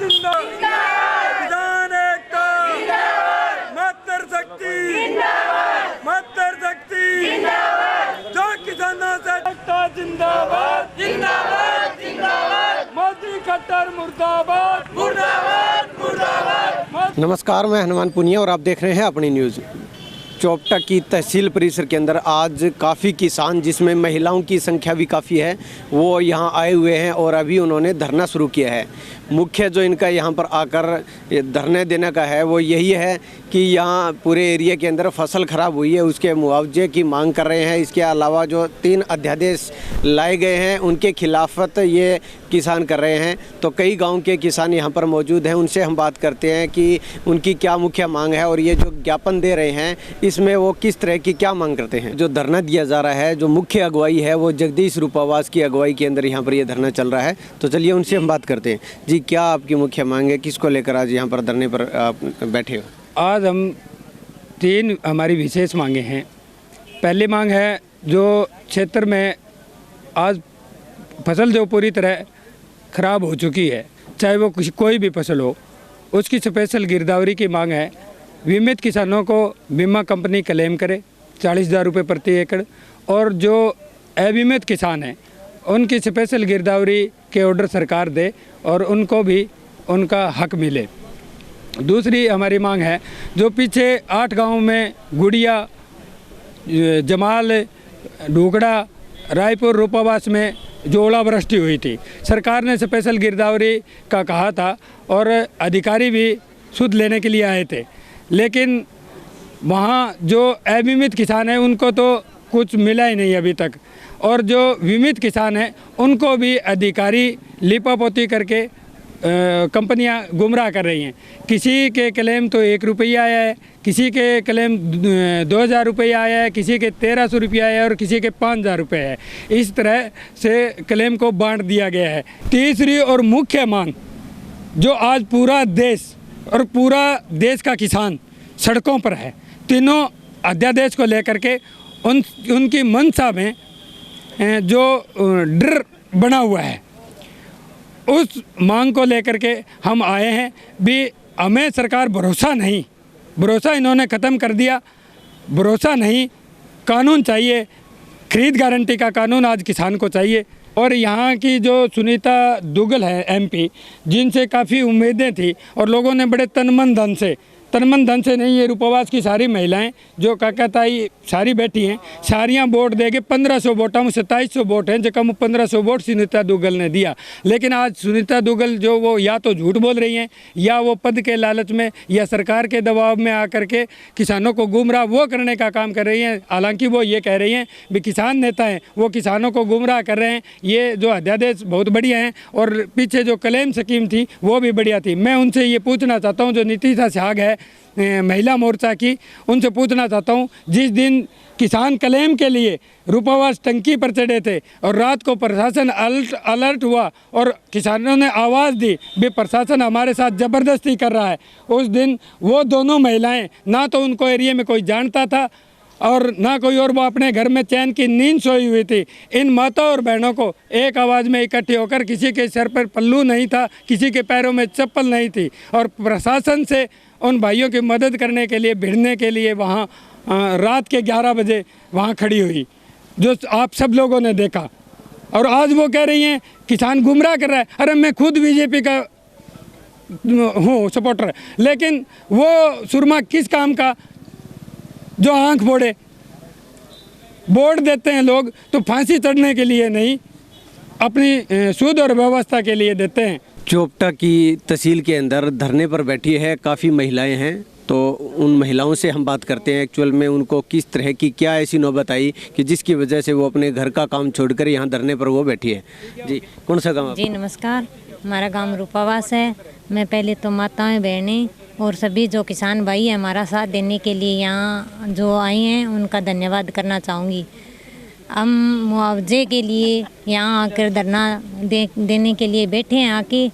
जिंदाबाद, किसान एकता, मातृशक्ति, मातृशक्ति, जो किसानों से एकता जिंदाबाद, जिंदाबाद, जिंदाबाद, मोदी खट्टर मुर्दाबाद, मुर्दाबाद, मुर्दाबाद। नमस्कार, मैं हनुमान पुनिया और आप देख रहे हैं अपनी न्यूज़। चोपटा की तहसील परिसर के अंदर आज काफ़ी किसान, जिसमें महिलाओं की संख्या भी काफ़ी है, वो यहाँ आए हुए हैं और अभी उन्होंने धरना शुरू किया है। मुख्य जो इनका यहाँ पर आकर धरने देने का है वो यही है कि यहाँ पूरे एरिया के अंदर फसल ख़राब हुई है, उसके मुआवजे की मांग कर रहे हैं। इसके अलावा जो 3 अध्यादेश लाए गए हैं उनके खिलाफत ये किसान कर रहे हैं। तो कई गांव के किसान यहाँ पर मौजूद हैं, उनसे हम बात करते हैं कि उनकी क्या मुख्य मांग है और ये जो ज्ञापन दे रहे हैं इसमें वो किस तरह की क्या मांग करते हैं। जो धरना दिया जा रहा है, जो मुख्य अगुवाई है वो जगदीश रूपावास की अगुवाई के अंदर यहाँ पर ये धरना चल रहा है। तो चलिए उनसे हम बात करते हैं। जी, क्या आपकी मुख्य मांग है, किसको लेकर आज यहाँ पर धरने पर आप बैठे हो? आज हम 3 हमारी विशेष मांगे हैं। पहली मांग है, जो क्षेत्र में आज फसल जो पूरी तरह ख़राब हो चुकी है, चाहे वो कोई भी फसल हो, उसकी स्पेशल गिरदावरी की मांग है। बीमित किसानों को बीमा कंपनी क्लेम करे 40,000 रुपये प्रति एकड़, और जो अबीमित किसान हैं उनकी स्पेशल गिरदावरी के ऑर्डर सरकार दे और उनको भी उनका हक मिले। दूसरी हमारी मांग है, जो पीछे 8 गांव में गुड़िया, जमाल, ढूकड़ा, रायपुर, रूपावास में जो ओलावृष्टि हुई थी, सरकार ने स्पेशल गिरदावरी का कहा था और अधिकारी भी सुध लेने के लिए आए थे, लेकिन वहाँ जो अबीमित किसान हैं उनको तो कुछ मिला ही नहीं अभी तक, और जो बीमित किसान हैं उनको भी अधिकारी लिपापोती करके कंपनियां गुमराह कर रही हैं। किसी के क्लेम तो 1 रुपया आया है, किसी के क्लेम 2,000 रुपया आया है, किसी के 1,300 रुपया आया है और किसी के 5,000 रुपये है। इस तरह से क्लेम को बांट दिया गया है। तीसरी और मुख्य मांग, जो आज पूरा देश और पूरा देश का किसान सड़कों पर है, तीनों अध्यादेश को लेकर के उनकी मंशा में जो डर बना हुआ है, उस मांग को लेकर के हम आए हैं। भी हमें सरकार भरोसा इन्होंने ख़त्म कर दिया। भरोसा नहीं, कानून चाहिए, खरीद गारंटी का कानून आज किसान को चाहिए। और यहाँ की जो सुनीता दुग्गल है MP, जिनसे काफ़ी उम्मीदें थी और लोगों ने बड़े तन मन धन से नहीं, ये रूपावास की सारी महिलाएं जो काकाताई सारी बैठी हैं, सारियां वोट देके 1500 वोटा में 2700 वोट हैं, जो कम 1500 वोट सुनीता दुग्गल ने दिया। लेकिन आज सुनीता दुग्गल जो वो या तो झूठ बोल रही हैं, या वो पद के लालच में या सरकार के दबाव में आकर के किसानों को गुमराह वो करने का काम कर रही हैं। हालांकि वो ये कह रही हैं भी किसान नेता हैं, वो किसानों को गुमराह कर रहे हैं। ये जो अध्यादेश बहुत बढ़िया हैं और पीछे जो क्लेम स्कीम थी वो भी बढ़िया थी। मैं उनसे ये पूछना चाहता हूँ, जो नीतीशा साग है महिला मोर्चा की, उनसे पूछना चाहता हूँ, जिस दिन किसान क्लेम के लिए रूपावास टंकी पर चढ़े थे और रात को प्रशासन अलर्ट हुआ और किसानों ने आवाज़ दी भी प्रशासन हमारे साथ ज़बरदस्ती कर रहा है, उस दिन वो दोनों महिलाएं, ना तो उनको एरिया में कोई जानता था और ना कोई और, वो अपने घर में चैन की नींद सोई हुई थी। इन माता और बहनों को एक आवाज़ में इकट्ठे होकर, किसी के सर पर पल्लू नहीं था, किसी के पैरों में चप्पल नहीं थी, और प्रशासन से उन भाइयों की मदद करने के लिए, भिड़ने के लिए वहाँ रात के 11 बजे वहाँ खड़ी हुई, जो आप सब लोगों ने देखा। और आज वो कह रही हैं किसान गुमराह कर रहा है। अरे मैं खुद BJP का हूँ सपोर्टर, लेकिन वो सुरमा किस काम का, जो आंख फोड़े। वोट देते हैं लोग तो फांसी चढ़ने के लिए नहीं, अपनी सुध और व्यवस्था के लिए देते हैं। चोपटा की तहसील के अंदर धरने पर बैठी है काफ़ी महिलाएं हैं, तो उन महिलाओं से हम बात करते हैं एक्चुअल में उनको किस तरह की क्या ऐसी नौबत आई कि जिसकी वजह से वो अपने घर का काम छोड़कर यहाँ धरने पर वो बैठी है। जी, कौन सा गाँव? जी नमस्कार, हमारा गांव रूपावास है। मैं पहले तो माताएं, बहनें और सभी जो किसान भाई हमारा साथ देने के लिए यहाँ जो आई हैं उनका धन्यवाद करना चाहूँगी। हम मुआवजे के लिए यहाँ आकर धरना देने के लिए बैठे हैं। आके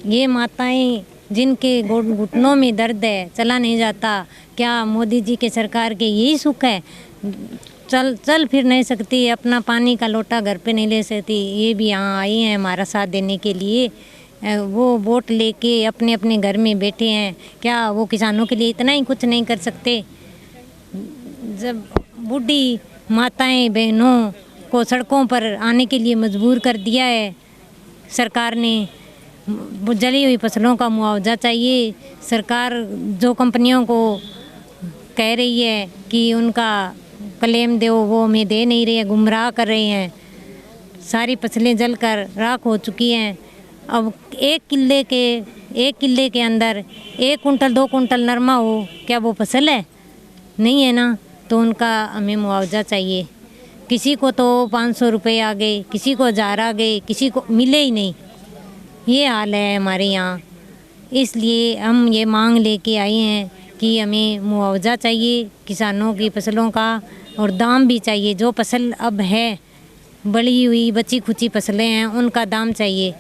ये माताएं जिनके घुटनों में दर्द है, चला नहीं जाता, क्या मोदी जी के सरकार के यही सुख है? चल फिर नहीं सकती, अपना पानी का लोटा घर पे नहीं ले सकती, ये भी यहाँ आई हैं हमारा साथ देने के लिए। वो वोट लेके अपने अपने घर में बैठे हैं, क्या वो किसानों के लिए इतना ही कुछ नहीं कर सकते? जब बूढ़ी माताएं बहनों को सड़कों पर आने के लिए मजबूर कर दिया है सरकार ने, जली हुई फसलों का मुआवजा चाहिए। सरकार जो कंपनियों को कह रही है कि उनका क्लेम दो, वो हमें दे नहीं रही है, गुमराह कर रहे हैं। सारी फसलें जलकर राख हो चुकी हैं। अब एक किले के अंदर 1 कुंटल 2 कुंटल नरमा हो, क्या वो फसल है? नहीं है ना। तो उनका हमें मुआवजा चाहिए। किसी को तो 500 रुपये आ गए, किसी को 1000 आ गए, किसी को मिले ही नहीं। ये हाल है हमारे यहाँ। इसलिए हम ये मांग लेके आए हैं कि हमें मुआवजा चाहिए किसानों की फसलों का, और दाम भी चाहिए। जो फसल अब है, बड़ी हुई बची खुची फसलें हैं, उनका दाम चाहिए।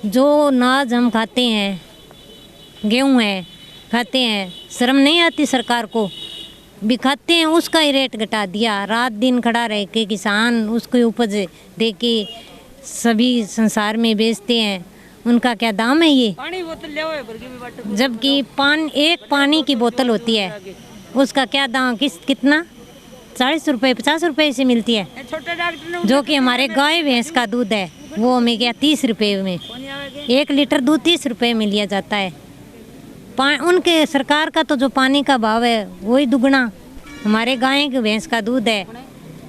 जो अनाज हम खाते हैं, गेहूँ है खाते हैं, शर्म नहीं आती सरकार को? भी खाते हैं, उसका ही रेट घटा दिया। रात दिन खड़ा रह के किसान उसको उपज दे के सभी संसार में बेचते हैं। उनका क्या दाम है ये? जबकि एक पानी की बोतल होती है, उसका क्या दाम कितना 40 रुपये 50 रुपये से मिलती है। जो कि हमारे गाय भैंस का दूध है, वो हमें क्या 30 रुपये में 1 लीटर दूध 30 रुपये में लिया जाता है। उनके सरकार का तो जो पानी का भाव है वही दुगना। हमारे गाय के भैंस का दूध है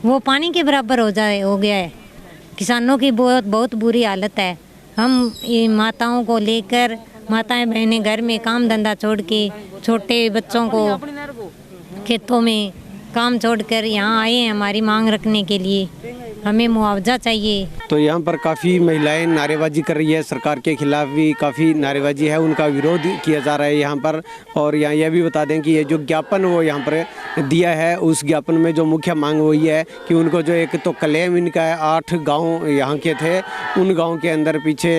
वो पानी के बराबर हो गया है। किसानों की बहुत बुरी हालत है। हम ये माताओं को लेकर, माताएं बहनें घर में काम धंधा छोड़ के, छोटे बच्चों को खेतों में काम छोड़कर यहाँ आए हैं हमारी मांग रखने के लिए। हमें मुआवजा चाहिए। तो यहाँ पर काफ़ी महिलाएं नारेबाजी कर रही है, सरकार के खिलाफ भी काफ़ी नारेबाजी है, उनका विरोध किया जा रहा है यहाँ पर। और यहाँ यह भी बता दें कि ये जो ज्ञापन वो यहाँ पर दिया है, उस ज्ञापन में जो मुख्य मांग वही है कि उनको जो एक तो क्लेम इनका है, 8 गांव यहाँ के थे, उन गाँव के अंदर पीछे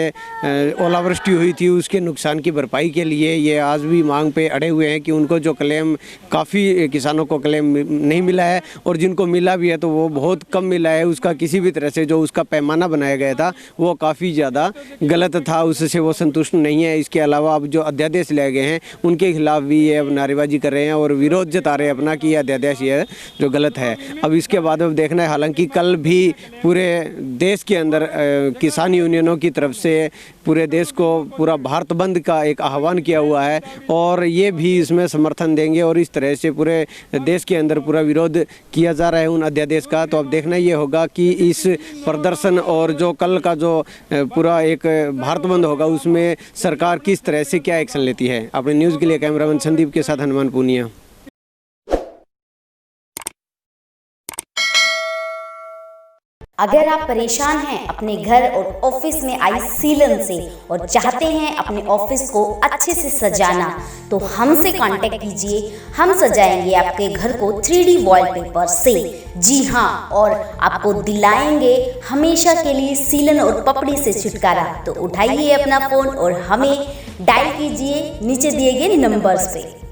ओलावृष्टि हुई थी, उसके नुकसान की भरपाई के लिए ये आज भी मांग पे अड़े हुए हैं कि उनको जो क्लेम, काफ़ी किसानों को क्लेम नहीं मिला है, और जिनको मिला भी है तो वो बहुत कम मिला है। उसका किसी भी तरह से जो उसका पैमाना बनाया गया था वो काफ़ी ज़्यादा गलत था, उससे वो संतुष्ट नहीं है। इसके अलावा अब जो अध्यादेश लाए गए हैं उनके खिलाफ भी ये अब नारेबाजी कर रहे हैं और विरोध जता रहे हैं अपना कि यह अध्यादेश ये जो गलत है। अब इसके बाद अब देखना है, हालांकि कल भी पूरे देश के अंदर किसान यूनियनों की तरफ से पूरे देश को पूरा भारत बंद का एक आह्वान किया हुआ है, और ये भी इसमें समर्थन देंगे, और इस तरह से पूरे देश के अंदर पूरा विरोध किया जा रहा है उन अध्यादेश का। तो अब देखना ये होगा कि इस प्रदर्शन और जो कल का जो पूरा एक भारत बंद होगा उसमें सरकार किस तरह से क्या एक्शन लेती है। अपने न्यूज़ के लिए कैमरामैन संदीप के साथ हनुमान पूनिया। अगर आप परेशान हैं अपने घर और ऑफिस में आई सीलन से और चाहते हैं अपने ऑफिस को अच्छे से सजाना, तो हमसे कांटेक्ट कीजिए। हम सजाएंगे आपके घर को 3D वॉलपेपर से। जी हाँ, और आपको दिलाएंगे हमेशा के लिए सीलन और पपड़ी से छुटकारा। तो उठाइए अपना फ़ोन और हमें डायल कीजिए नीचे दिए गए नंबर्स पे।